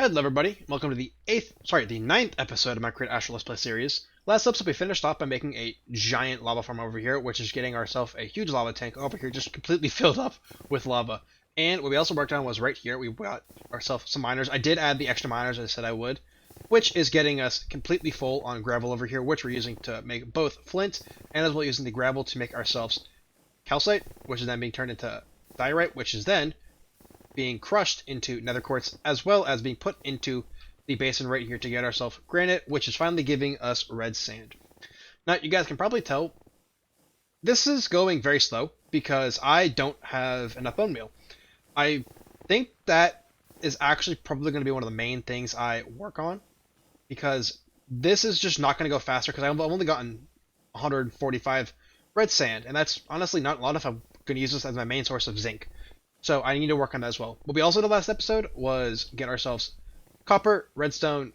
Hello everybody, welcome to the ninth episode of my Create Astral Let's Play series. Last episode we finished off by making a giant lava farm over here, which is getting ourselves a huge lava tank over here, just completely filled up with lava. And what we also worked on was right here, we got ourselves some miners. I did add the extra miners as I said I would, which is getting us completely full on gravel over here, which we're using to make both flint, and as well using the gravel to make ourselves calcite, which is then being turned into diorite, which is then being crushed into nether quartz, as well as being put into the basin right here to get ourselves granite, which is finally giving us red sand. Now, you guys can probably tell this is going very slow because I don't have enough bone meal. I think that is actually probably going to be one of the main things I work on, because this is just not going to go faster because I've only gotten 145 red sand, and that's honestly not a lot if I'm going to use this as my main source of zinc. So I need to work on that as well. What we also did last episode was get ourselves copper, redstone,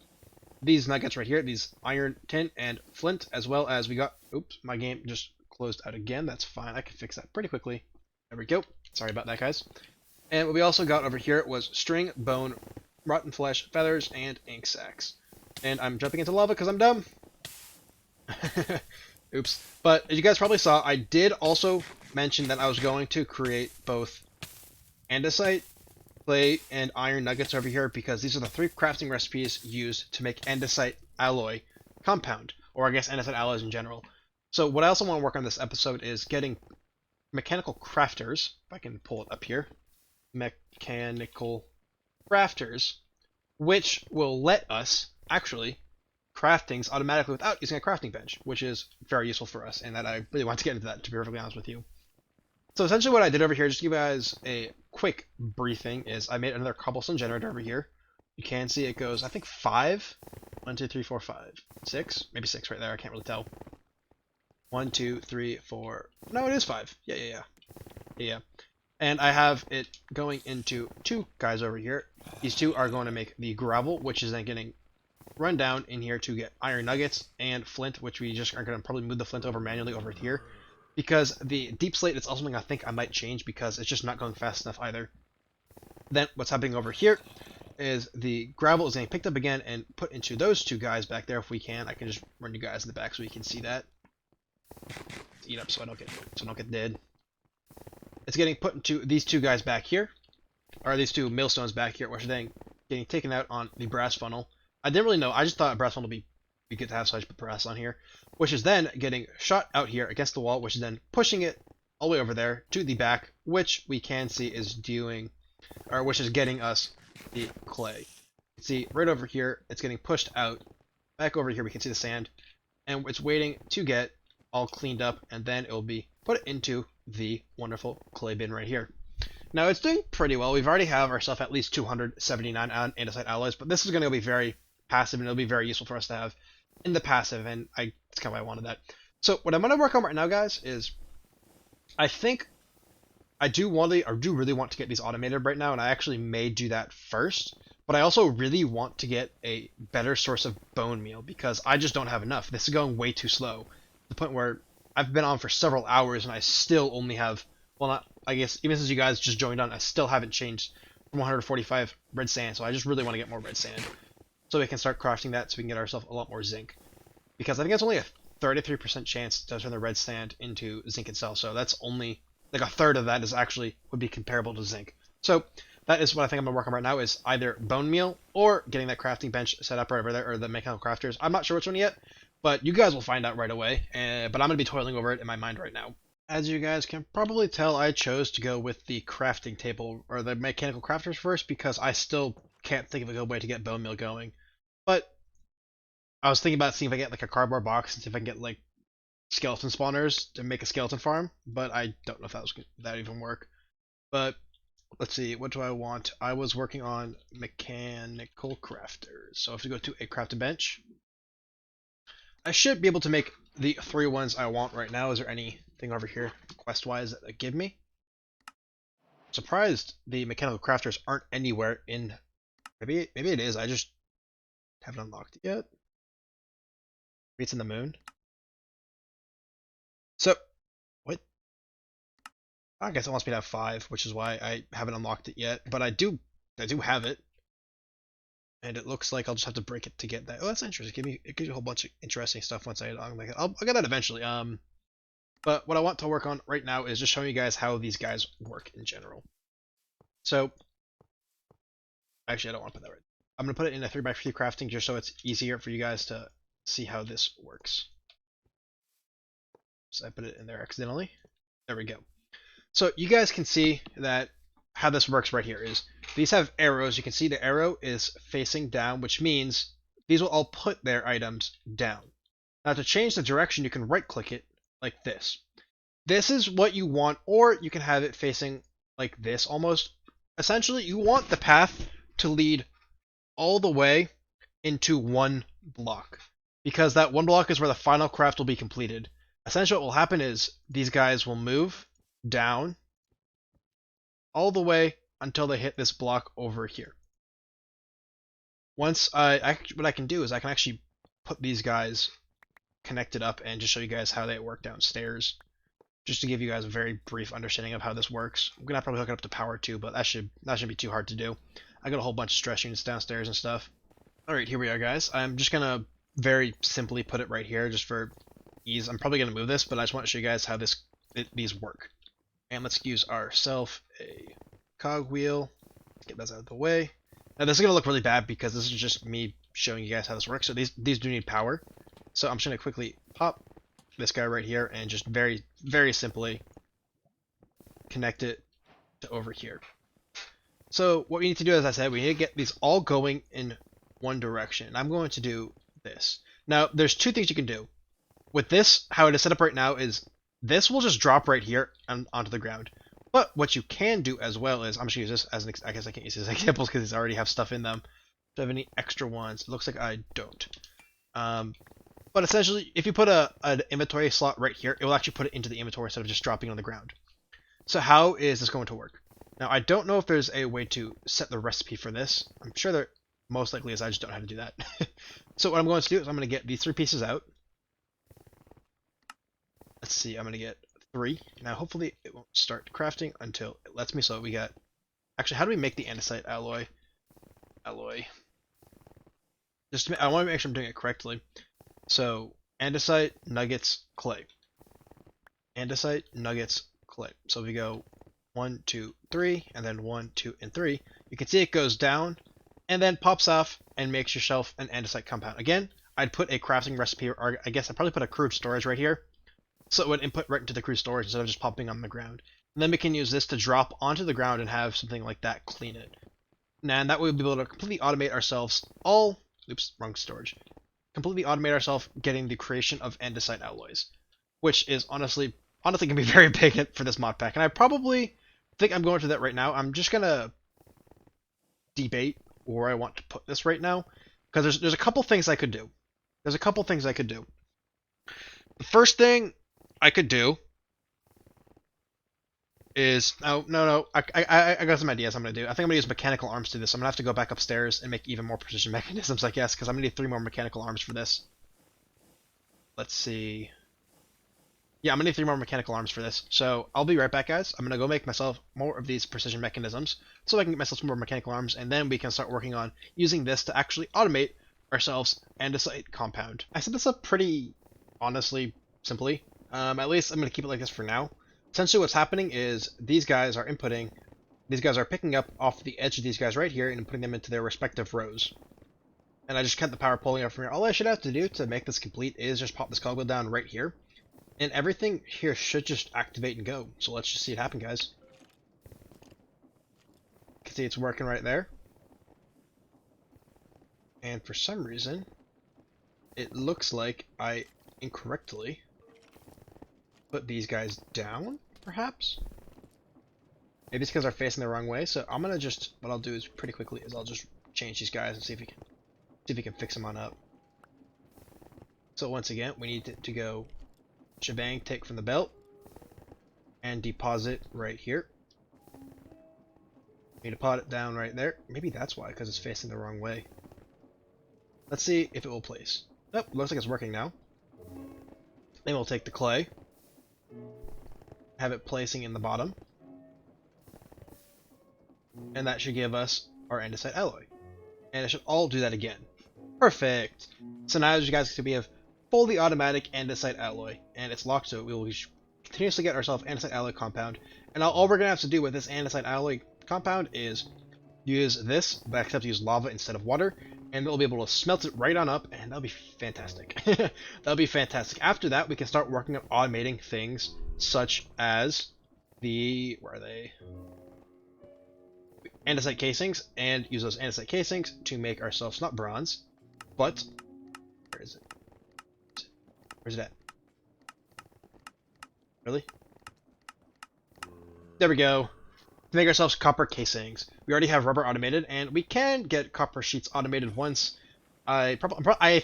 these nuggets right here, these iron, tin, and flint, as well as we got... Oops, my game just closed out again. That's fine. I can fix that pretty quickly. There we go. Sorry about that, guys. And what we also got over here was string, bone, rotten flesh, feathers, and ink sacs. And I'm jumping into lava because I'm dumb. Oops. But as you guys probably saw, I did also mention that I was going to create both andesite, clay, and iron nuggets over here because these are the three crafting recipes used to make andesite alloy compound, or I guess andesite alloys in general. So what I also want to work on this episode is getting mechanical crafters, if I can pull it up here, mechanical crafters, which will let us actually craft things automatically without using a crafting bench, which is very useful for us, and that I really want to get into that, to be perfectly honest with you. So essentially what I did over here, just to give you guys a quick briefing, is I made another cobblestone generator over here. You can see it goes, I think, 5. 1, 2, 3, 4, 5. 6? Maybe 6 right there, I can't really tell. 1, 2, 3, 4... No, it is 5. Yeah. And I have it going into 2 guys over here. These 2 are going to make the gravel, which is then getting run down in here to get iron nuggets and flint, which we just are going to probably move the flint over manually over here. Because the deep slate is also something I think I might change because it's just not going fast enough either. Then what's happening over here is the gravel is getting picked up again and put into those 2 guys back there if we can. I can just run you guys in the back so you can see that. Eat up so I don't get dead. It's getting put into these 2 guys back here, or these 2 millstones back here, which are then getting taken out on the brass funnel. I didn't really know. I just thought a brass funnel would be good to have, so I just put brass on here, which is then getting shot out here against the wall, which is then pushing it all the way over there to the back, which we can see is doing, or which is getting us the clay. You can see right over here, it's getting pushed out. Back over here, we can see the sand, and it's waiting to get all cleaned up, and then it will be put into the wonderful clay bin right here. Now, it's doing pretty well. We've already have ourselves at least 279 andesite alloys, but this is going to be very passive, and it'll be very useful for us to have in the passive, and that's kind of why I wanted that. So what I'm going to work on right now, guys, is I think I do really want to get these automated right now, and I actually may do that first, but I also really want to get a better source of bone meal because I just don't have enough. This is going way too slow, to the point where I've been on for several hours, and I still only have, well, not, I guess, even since you guys just joined on, I still haven't changed from 145 red sand, so I just really want to get more red sand, so we can start crafting that so we can get ourselves a lot more zinc. Because I think it's only a 33% chance to turn the red sand into zinc itself, so that's only, like a third of that is actually, would be comparable to zinc. So that is what I think I'm going to work on right now, is either bone meal or getting that crafting bench set up right over there, or the mechanical crafters. I'm not sure which one yet, but you guys will find out right away, but I'm going to be toiling over it in my mind right now. As you guys can probably tell, I chose to go with the crafting table, or the mechanical crafters first, because I still can't think of a good way to get bone meal going. But I was thinking about seeing if I get like a cardboard box and see if I can get like skeleton spawners to make a skeleton farm, but I don't know if that even work. But let's see, what do I want? I was working on mechanical crafters, so I have to go to a crafting bench. I should be able to make the 3 ones I want right now. Is there anything over here quest-wise that they give me? Surprised the mechanical crafters aren't anywhere in. Maybe it is. I just haven't unlocked it yet. Maybe it's in the moon. So, what? I guess it wants me to have 5, which is why I haven't unlocked it yet. But I do have it. And it looks like I'll just have to break it to get that. Oh, that's interesting. It gives you a whole bunch of interesting stuff once I'll make it. I'll get that eventually. But what I want to work on right now is just showing you guys how these guys work in general. So, actually, I don't want to put that right. I'm going to put it in a 3x3 crafting just so it's easier for you guys to see how this works. So I put it in there accidentally. There we go. So you guys can see that how this works right here is these have arrows. You can see the arrow is facing down, which means these will all put their items down. Now to change the direction, you can right click it like this. This is what you want, or you can have it facing like this almost. Essentially, you want the path to lead all the way into one block, because that one block is where the final craft will be completed. Essentially what will happen is these guys will move down all the way until they hit this block over here. Once what I can do is I can actually put these guys connected up and just show you guys how they work downstairs, just to give you guys a very brief understanding of how this works. I'm gonna probably hook it up to power too, but that shouldn't be too hard to do. I got a whole bunch of stress units downstairs and stuff. Alright, here we are, guys. I'm just gonna very simply put it right here just for ease. I'm probably gonna move this, but I just want to show you guys how these work. And let's use ourselves a cogwheel. Let's get that out of the way. Now this is gonna look really bad because this is just me showing you guys how this works. So these do need power. So I'm just gonna quickly pop this guy right here and just very, very simply connect it to over here. So what we need to do, as I said, we need to get these all going in one direction. I'm going to do this. Now, there's two things you can do. With this, how it is set up right now is this will just drop right here and onto the ground. But what you can do as well is, I'm just going to use this as an, I guess I can't use these examples because these already have stuff in them. Do I have any extra ones? It looks like I don't. But essentially, if you put an inventory slot right here, it will actually put it into the inventory instead of just dropping on the ground. So how is this going to work? Now, I don't know if there's a way to set the recipe for this. I'm sure there most likely is. I just don't know how to do that. So what I'm going to do is I'm going to get these 3 pieces out. Let's see, I'm going to get 3. Now, hopefully it won't start crafting until it lets me. So we got... Actually, how do we make the andesite alloy? Just I want to make sure I'm doing it correctly. So, andesite, nuggets, clay. Andesite, nuggets, clay. So if we go 1, 2, 3, and then 1, 2, and 3, you can see it goes down and then pops off and makes yourself an andesite compound. Again, I'd put a crafting recipe, or I guess I'd probably put a crude storage right here, so it would input right into the crude storage instead of just popping on the ground. And then we can use this to drop onto the ground and have something like that clean it. And that way we'll be able to completely automate ourselves oops, wrong storage. Completely automate ourselves getting the creation of andesite alloys, which is honestly can be very big for this mod pack. And I probably think I'm going to that right now. I'm just gonna debate where I want to put this right now, because there's a couple things I could do. The first thing I could do is no. I got some ideas. I'm gonna do. I think I'm gonna use mechanical arms to this. I'm gonna have to go back upstairs and make even more precision mechanisms, I guess, because I'm gonna need 3 more mechanical arms for this. Let's see. Yeah, I'm gonna need 3 more mechanical arms for this. So I'll be right back, guys. I'm gonna go make myself more of these precision mechanisms so I can get myself some more mechanical arms, and then we can start working on using this to actually automate ourselves andesite compound. I set this up pretty honestly simply. At least I'm gonna keep it like this for now. Essentially what's happening is these guys are picking up off the edge of these guys right here and putting them into their respective rows. And I just cut the power pulling up from here. All I should have to do to make this complete is just pop this cogwheel down right here. And everything here should just activate and go. So let's just see it happen, guys. You can see it's working right there. And for some reason, it looks like I incorrectly put these guys down, perhaps? Maybe it's because they're facing the wrong way. So I'm gonna just, what I'll do is pretty quickly is I'll just change these guys and see if we can fix them on up. So once again, we need to go shebang, take from the belt, and deposit right here. We need to pot it down right there. Maybe that's why, because it's facing the wrong way. Let's see if it will place. Nope, looks like it's working now. Then we'll take the clay, have it placing in the bottom, and that should give us our andesite alloy. and it should all do that again. Perfect. So now as you guys can see, we have fully automatic andesite alloy, and it's locked, so we will continuously get ourselves andesite alloy compound. And all we're gonna have to do with this andesite alloy compound is use this, but except use lava instead of water, and we'll be able to smelt it right on up, and that'll be fantastic. That'll be fantastic. After that, we can start working on automating things such as the, where are they? Andesite casings, and use those andesite casings to make ourselves not bronze, but where is it? Where's it at? Really? There we go. To make ourselves copper casings. We already have rubber automated, and we can get copper sheets automated once. I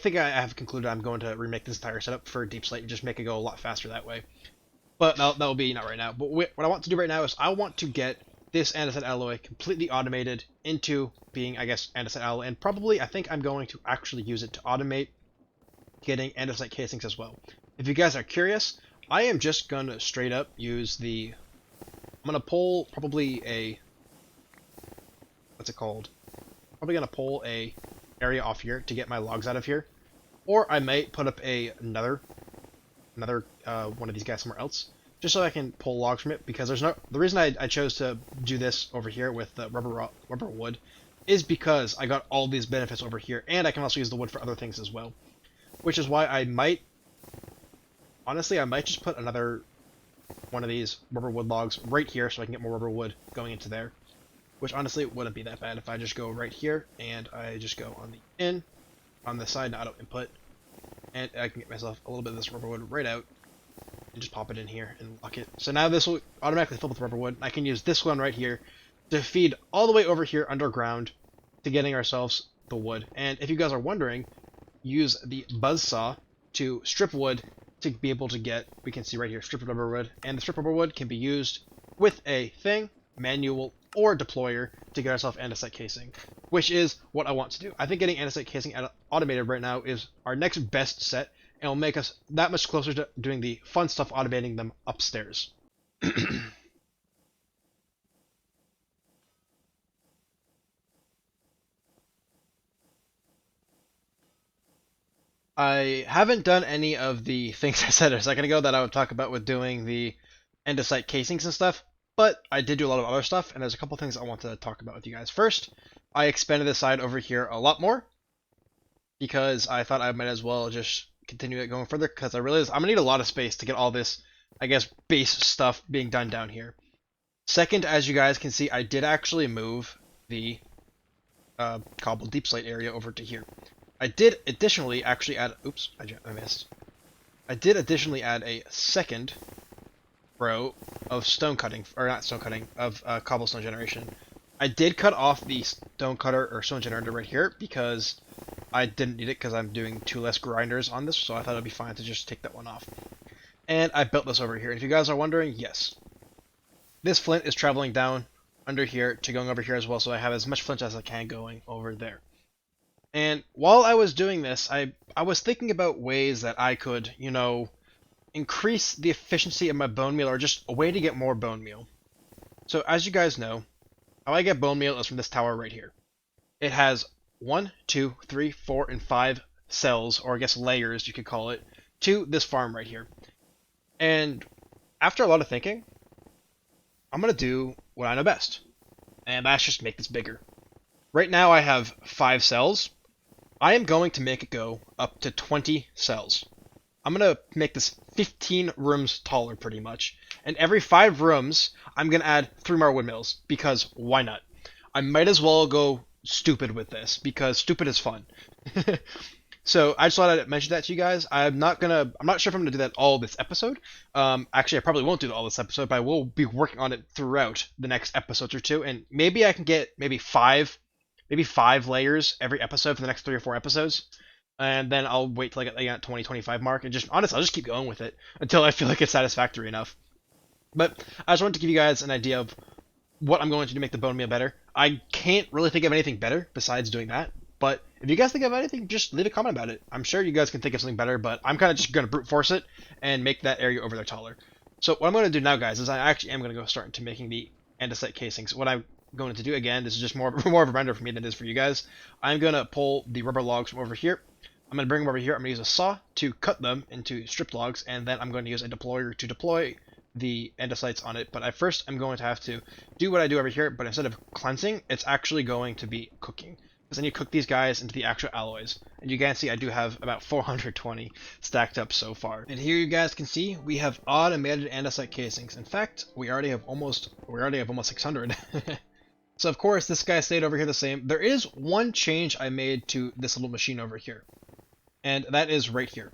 think I have concluded I'm going to remake this entire setup for deep slate and just make it go a lot faster that way. But that will be not right now. But what I want to do right now is I want to get this andesite alloy completely automated into being, I guess, andesite alloy, and probably I think I'm going to actually use it to automate getting andesite casings as well. If you guys are curious, I am just gonna straight up use the, I'm gonna pull probably a, what's it called? Probably gonna pull a area off here to get my logs out of here, or I might put up another one of these guys somewhere else, just so I can pull logs from it. Because there's no, the reason I chose to do this over here with the rubber wood is because I got all these benefits over here, and I can also use the wood for other things as well. Which is why I might, honestly, I might just put another one of these rubber wood logs right here so I can get more rubber wood going into there. Which honestly wouldn't be that bad if I just go right here and I just go on the in, on the side auto input, and I can get myself a little bit of this rubber wood right out and just pop it in here and lock it. So now this will automatically fill with rubber wood. I can use this one right here to feed all the way over here underground to getting ourselves the wood. And if you guys are wondering, use the buzzsaw to strip wood to be able to get, we can see right here, strip rubber wood, and the strip rubber wood can be used with a thing, manual, or deployer to get ourselves andesite casing, which is what I want to do. I think getting andesite casing automated right now is our next best set, and will make us that much closer to doing the fun stuff, automating them upstairs. I haven't done any of the things I said a second ago that I would talk about with doing the andesite casings and stuff, but I did do a lot of other stuff, and there's a couple things I want to talk about with you guys. First, I expanded this side over here a lot more, because I thought I might as well just continue it going further, because I realized I'm going to need a lot of space to get all this, I guess, base stuff being done down here. Second, as you guys can see, I did actually move the cobbled deep slate area over to here. I did additionally actually add, oops, I missed. I did additionally add a second row of stone cutting, or not stone cutting, of cobblestone generation. I did cut off the stone cutter or stone generator right here because I didn't need it because I'm doing 2 less grinders on this, so I thought it'd be fine to just take that one off. And I built this over here. And if you guys are wondering, yes, this flint is traveling down under here to going over here as well, so I have as much flint as I can going over there. And while I was doing this, I was thinking about ways that I could, you know, increase the efficiency of my bone meal, or just a way to get more bone meal. So as you guys know, how I get bone meal is from this tower right here. It has 1, 2, 3, 4, and 5 cells, or I guess layers you could call it, to this farm right here. And after a lot of thinking, I'm going to do what I know best, and that's just make this bigger. Right now I have 5 cells. I am going to make it go up to 20 cells. I'm going to make this 15 rooms taller pretty much. And every 5 rooms, I'm going to add 3 more windmills, because why not? I might as well go stupid with this, because stupid is fun. So I just thought I'd mention that to you guys. I'm not sure if I'm gonna do that all this episode. Actually, I probably won't do all this episode, but I will be working on it throughout the next episodes or 2, and maybe I can get maybe 5 layers every episode for the next 3 or 4 episodes, and then I'll wait till I get that 20-25 mark, and just honestly, I'll just keep going with it until I feel like it's satisfactory enough. But I just wanted to give you guys an idea of what I'm going to do to make the bone meal better. I can't really think of anything better besides doing that, but if you guys think of anything, just leave a comment about it. I'm sure you guys can think of something better, but I'm kind of just going to brute force it and make that area over there taller. So what I'm going to do now, guys, is I actually am going to go start into making the andesite casings. What I going to do, again, this is just more more of a render for me than it is for you guys. I'm going to pull the rubber logs from over here. I'm going to bring them over here. I'm going to use a saw to cut them into strip logs, and then I'm going to use a deployer to deploy the andesites on it. But at first, I'm going to have to do what I do over here, but instead of cleansing, it's actually going to be cooking. Because I need to cook these guys into the actual alloys. And you can see I do have about 420 stacked up so far. And here you guys can see we have automated andesite casings. In fact, we already have almost 600. So of course, this guy stayed over here the same. There is one change I made to this little machine over here, and that is right here.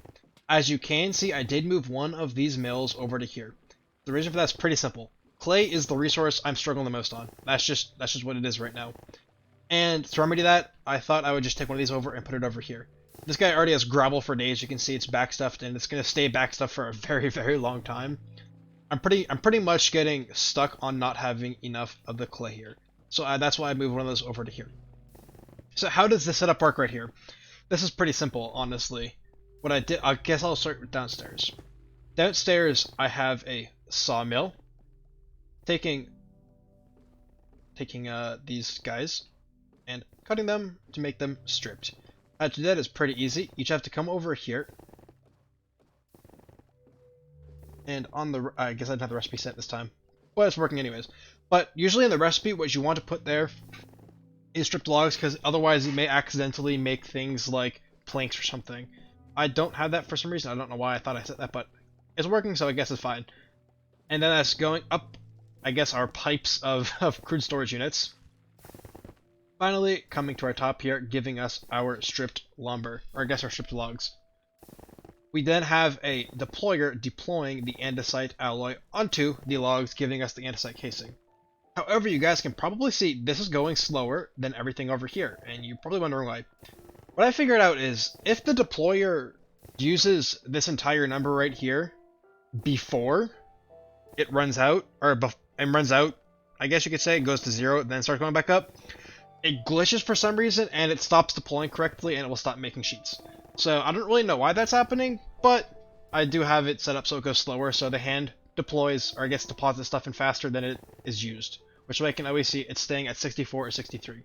As you can see, I did move one of these mills over to here. The reason for that's pretty simple. Clay is the resource I'm struggling the most on. That's just what it is right now. And to remedy that, I thought I would just take one of these over and put it over here. This guy already has gravel for days. You can see it's backstuffed, and it's gonna stay backstuffed for a very, very long time. I'm pretty much getting stuck on not having enough of the clay here. So that's why I moved one of those over to here. So how does this setup work right here? This is pretty simple, honestly. What I did, I guess I'll start downstairs. Downstairs, I have a sawmill. Taking these guys and cutting them to make them stripped. How to do that is pretty easy. You just have to come over here. And on the, I guess I didn't have the recipe set this time. Well, it's working anyways. But usually in the recipe, what you want to put there is stripped logs, because otherwise you may accidentally make things like planks or something. I don't have that for some reason. I don't know why I thought I set that, but it's working, so I guess it's fine. And then that's going up, I guess, our pipes of crude storage units. Finally, coming to our top here, giving us our stripped lumber, or I guess our stripped logs. We then have a deployer deploying the andesite alloy onto the logs, giving us the andesite casing. However, you guys can probably see this is going slower than everything over here, and you're probably wondering why. What I figured out is, if the deployer uses this entire number right here before it runs out, I guess you could say, it goes to 0, then starts going back up, it glitches for some reason, and it stops deploying correctly, and it will stop making sheets. So I don't really know why that's happening, but I do have it set up so it goes slower, so the hand deploys, or I guess deposits stuff in faster than it is used. Which way I can always see it's staying at 64 or 63.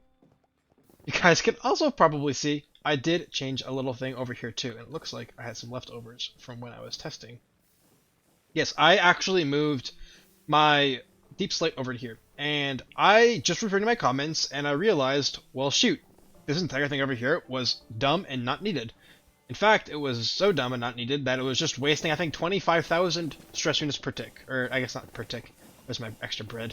You guys can also probably see I did change a little thing over here too, and it looks like I had some leftovers from when I was testing. Yes, I actually moved my deep slate over to here, and I just referred to my comments, and I realized, well shoot, this entire thing over here was dumb and not needed. In fact, it was so dumb and not needed that it was just wasting, I think, 25,000 stress units per tick. Or, I guess not per tick. There's my extra bread.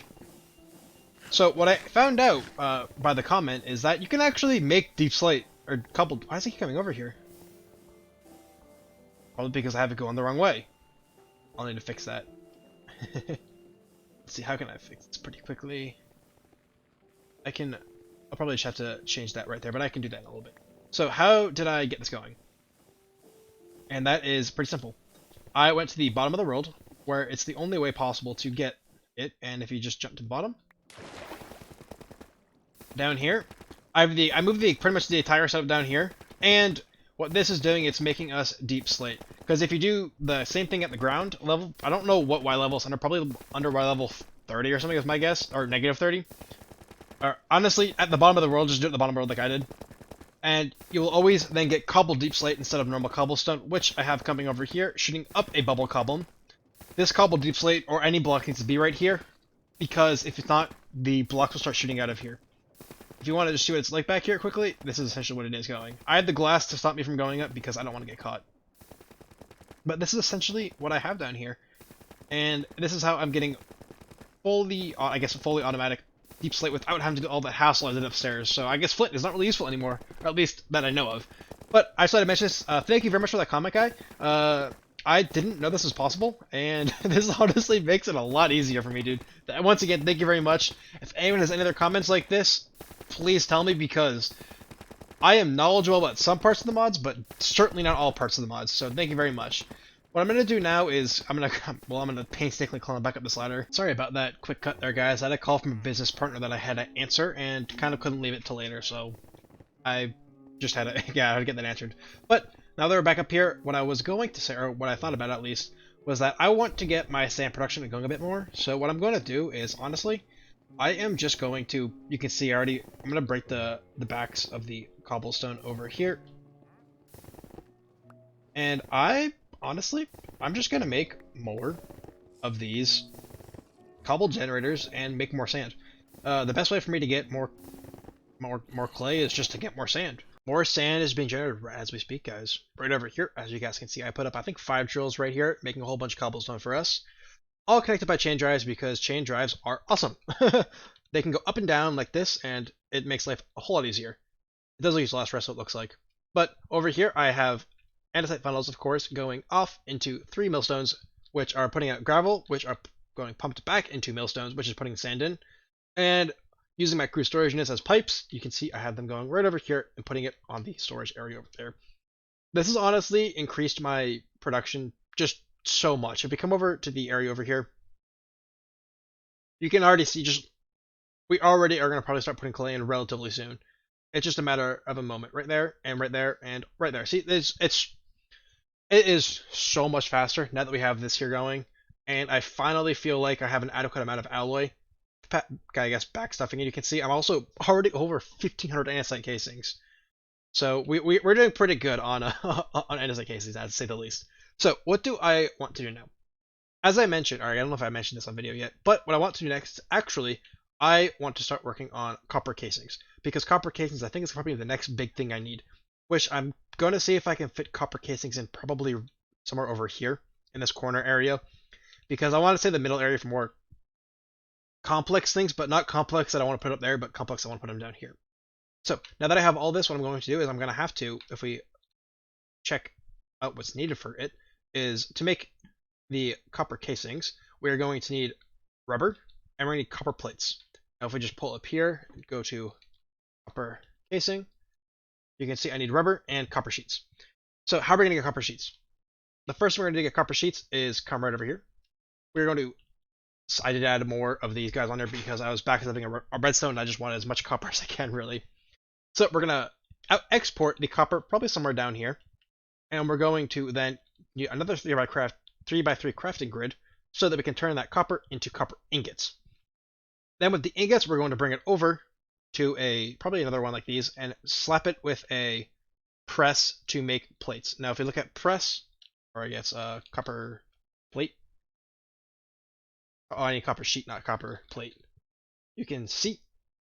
So, what I found out by the comment is that you can actually make deep slate, or coupled. Why is he coming over here? Probably because I have it going the wrong way. I'll need to fix that. Let's see, how can I fix this pretty quickly? I'll probably just have to change that right there, but I can do that in a little bit. So, how did I get this going? And that is pretty simple. I went to the bottom of the world, where it's the only way possible to get it, and if you just jump to the bottom, down here, I moved pretty much the entire setup down here, and what this is doing, it's making us deep slate. Because if you do the same thing at the ground level, I don't know what Y level it's under, probably under Y level 30 or something is my guess, or negative 30. Or honestly, at the bottom of the world, just do it at the bottom of the world like I did. And you will always then get cobbled deep slate instead of normal cobblestone, which I have coming over here, shooting up a bubble cobble. This cobbled deep slate, or any block, needs to be right here, because if it's not, the blocks will start shooting out of here. If you want to just see what it's like back here quickly, this is essentially what it is going. I had the glass to stop me from going up because I don't want to get caught. But this is essentially what I have down here. And this is how I'm getting fully automatic deep slate without having to do all that hassle I did upstairs. So I guess flint is not really useful anymore, or at least that I know of. But I just wanted to mention this. Thank you very much for that comment, guy. I didn't know this was possible, and this honestly makes it a lot easier for me, dude. Once again, thank you very much. If anyone has any other comments like this, please tell me, because I am knowledgeable about some parts of the mods, but certainly not all parts of the mods, so thank you very much. What I'm going to do now is, I'm going to painstakingly climb back up this ladder. Sorry about that quick cut there, guys. I had a call from a business partner that I had to answer, and kind of couldn't leave it till later, so I just had to, yeah, I had to get that answered. But now that we're back up here, what I was going to say, or what I thought about at least, was that I want to get my sand production going a bit more. So what I'm going to do is, honestly, I am just going to, you can see already, I'm going to break the backs of the cobblestone over here. And honestly, I'm just going to make more of these cobble generators and make more sand. The best way for me to get more clay is just to get more sand. More sand is being generated as we speak, guys. Right over here, as you guys can see, I put up, I think, 5 drills right here, making a whole bunch of cobblestone for us. All connected by chain drives because chain drives are awesome. They can go up and down like this, and it makes life a whole lot easier. It doesn't use less rest, what it looks like. But over here, I have andesite funnels, of course, going off into 3 millstones, which are putting out gravel, which are going pumped back into millstones, which is putting sand in. And using my crew storage units as pipes, you can see I have them going right over here and putting it on the storage area over there. This has honestly increased my production just so much. If we come over to the area over here, you can already see we already are going to probably start putting clay in relatively soon. It's just a matter of a moment. Right there, and right there, and right there. See, it is so much faster now that we have this here going, and I finally feel like I have an adequate amount of alloy, I guess, backstuffing. And you can see I'm also already over 1,500 andesite casings. So we're doing pretty good on on andesite casings, to say the least. So what do I want to do now? As I mentioned, alright, I don't know if I mentioned this on video yet, but what I want to do next, actually, I want to start working on copper casings, because copper casings I think is probably the next big thing I need, which I'm going to see if I can fit copper casings in probably somewhere over here in this corner area, because I want to say the middle area for more complex things, but not complex that I want to put up there, but complex I want to put them down here. So now that I have all this, what I'm going to do is I'm going to have to, if we check out what's needed for it, is to make the copper casings, we are going to need rubber, and we're going to need copper plates. Now if we just pull up here and go to copper casing, you can see I need rubber and copper sheets. So how are we going to get copper sheets? The first thing we're going to get copper sheets is come right over here. We're going to, I did add more of these guys on there because I was backstuffing a redstone and I just wanted as much copper as I can, really. So we're going to export the copper probably somewhere down here, and we're going to then use another 3x3 crafting grid so that we can turn that copper into copper ingots. Then with the ingots, we're going to bring it over to probably another one like these and slap it with a press to make plates. Now if you look at press, or I guess copper plate, oh, I need copper sheet, not copper plate. You can see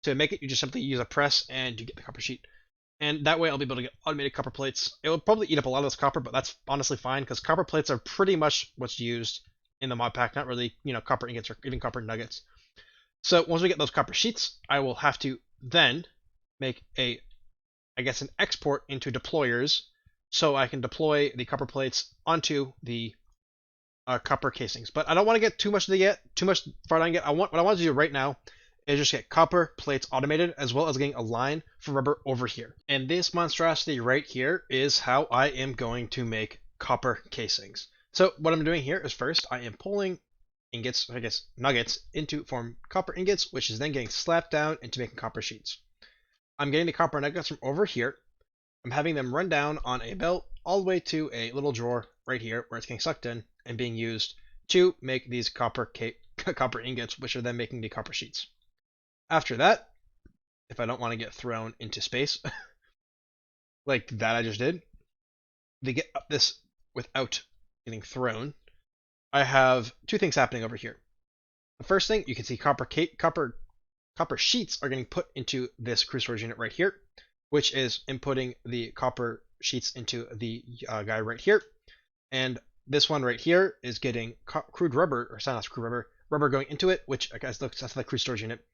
to make it, you just simply use a press and you get the copper sheet. And that way I'll be able to get automated copper plates. It will probably eat up a lot of this copper, but that's honestly fine because copper plates are pretty much what's used in the mod pack, not really, copper ingots or even copper nuggets. So once we get those copper sheets, I will have to then make an export into deployers so I can deploy the copper plates onto the copper casings. But I don't want to get too much far down yet. What I want to do right now is just get copper plates automated, as well as getting a line for rubber over here. And this monstrosity right here is how I am going to make copper casings. So what I'm doing here is first I am pulling ingots, nuggets, into form copper ingots, which is then getting slapped down into making copper sheets. I'm getting the copper nuggets from over here. I'm having them run down on a belt all the way to a little drawer right here where it's getting sucked in and being used to make these copper ingots, which are then making the copper sheets. After that, if I don't want to get thrown into space, like that I just did, to get up this without getting thrown, I have two things happening over here. The first thing, you can see copper sheets are getting put into this crew storage unit right here, which is inputting the copper sheets into the guy right here. And this one right here is getting crude rubber, or not crude rubber going into it, which I guess looks that's the crew storage unit,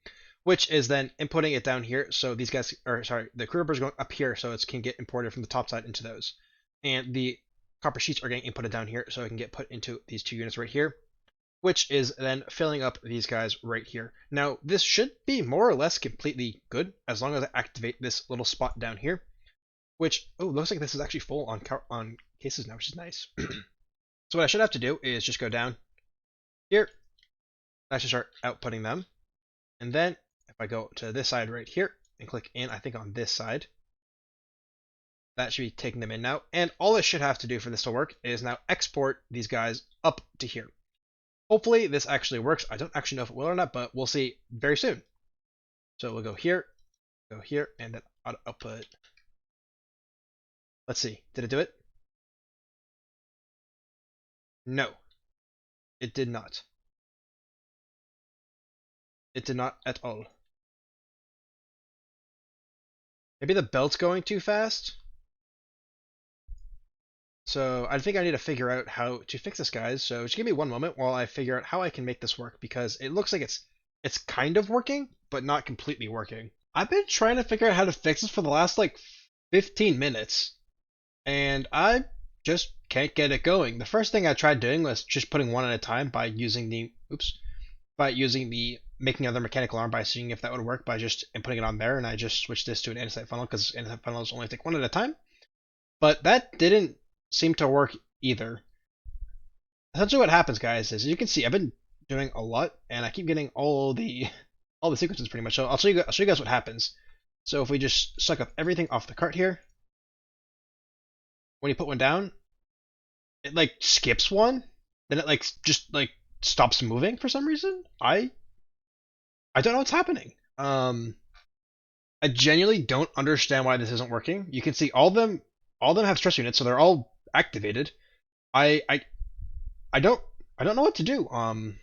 which is then inputting it down here. So these guys, the crew rubber is going up here, so it can get imported from the top side into those. And the copper sheets are getting inputted down here, so it can get put into these two units right here, which is then filling up these guys right here. Now, this should be more or less completely good, as long as I activate this little spot down here, which, looks like this is actually full on cases now, which is nice. So what I should have to do is just go down here. I should start outputting them. And then if I go to this side right here and click in, I think on this side, that should be taking them in now. And all I should have to do for this to work is now export these guys up to here. Hopefully this actually works. I don't actually know if it will or not, but we'll see very soon. So we'll go here, and then auto output. Let's see. Did it do it? No, it did not. It did not at all. Maybe the belt's going too fast? So I think I need to figure out how to fix this, guys. So just give me one moment while I figure out how I can make this work, because it looks like it's kind of working, but not completely working. I've been trying to figure out how to fix this for the last like 15 minutes, and I just can't get it going. The first thing I tried doing was just putting one at a time by using the making another mechanical arm by seeing if that would work by just inputting it on there, and I just switched this to an andesite funnel because andesite funnels only take one at a time. But that didn't seem to work either. Essentially what happens, guys, is you can see I've been doing a lot and I keep getting all the sequences pretty much. So I'll show you guys what happens. So if we just suck up everything off the cart here, when you put one down, it like skips one, then it like just like stops moving for some reason. I don't know what's happening. I genuinely don't understand why this isn't working. You can see all of them have stress units, so they're all activated. I don't know what to do. I'll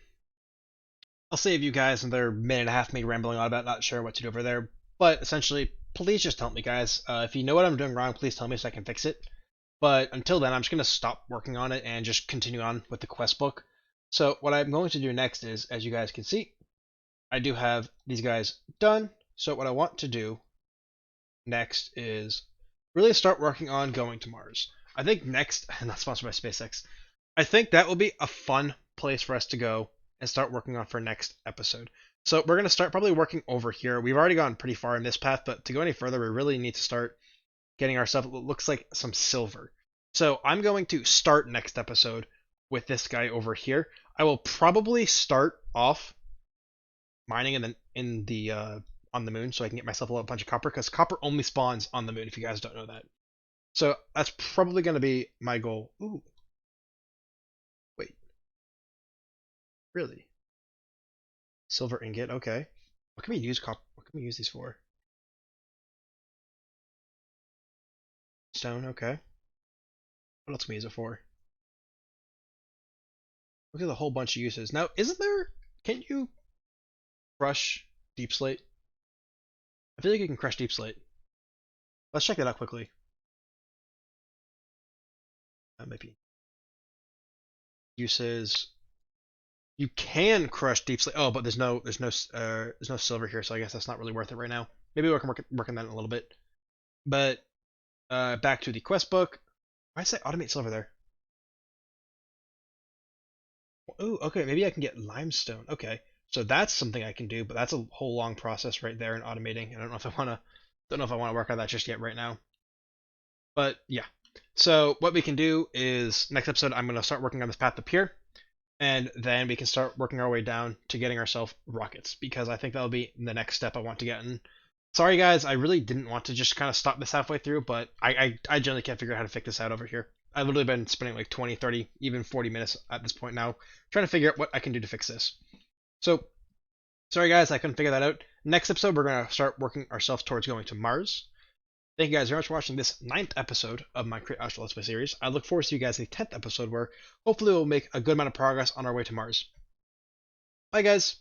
save you guys another minute and a half me rambling on about not sure what to do over there. But essentially, please just help me, guys. If you know what I'm doing wrong, please tell me so I can fix it. But until then, I'm just gonna stop working on it and just continue on with the quest book. So what I'm going to do next is, as you guys can see, I do have these guys done. So what I want to do next is really start working on going to Mars. I think next, not sponsored by SpaceX, I think that will be a fun place for us to go and start working on for next episode. So we're going to start probably working over here. We've already gone pretty far in this path, but to go any further, we really need to start getting ourselves what looks like some silver. So I'm going to start next episode with this guy over here. I will probably start off mining in the on the moon so I can get myself a bunch of copper, because copper only spawns on the moon if you guys don't know that. So that's probably going to be my goal. Ooh. Wait. Really? Silver ingot, okay. What can we use what can we use these for? Stone, okay. What else can we use it for? Look at the whole bunch of uses. Now, isn't there, can you crush deep slate? I feel like you can crush deep slate. Let's check that out quickly. That might be uses. You can crush deep slate. Oh, but there's no silver here, so I guess that's not really worth it right now. Maybe we can work on that in a little bit. But back to the quest book. Why did I say automate silver there? Oh, okay. Maybe I can get limestone. Okay, so that's something I can do, but that's a whole long process right there in automating. I don't know if I want to work on that just yet right now. But yeah. So what we can do is next episode I'm going to start working on this path up here, and then we can start working our way down to getting ourselves rockets, because I think that'll be the next step I want to get in. Sorry guys, I really didn't want to just kind of stop this halfway through, but I generally can't figure out how to figure this out over here. I've literally been spending like 20, 30, even 40 minutes at this point now trying to figure out what I can do to fix this. So, sorry guys, I couldn't figure that out. Next episode, we're going to start working ourselves towards going to Mars. Thank you guys very much for watching this 9th episode of my Create Astral Let's Play series. I look forward to you guys in the 10th episode, where hopefully we'll make a good amount of progress on our way to Mars. Bye guys!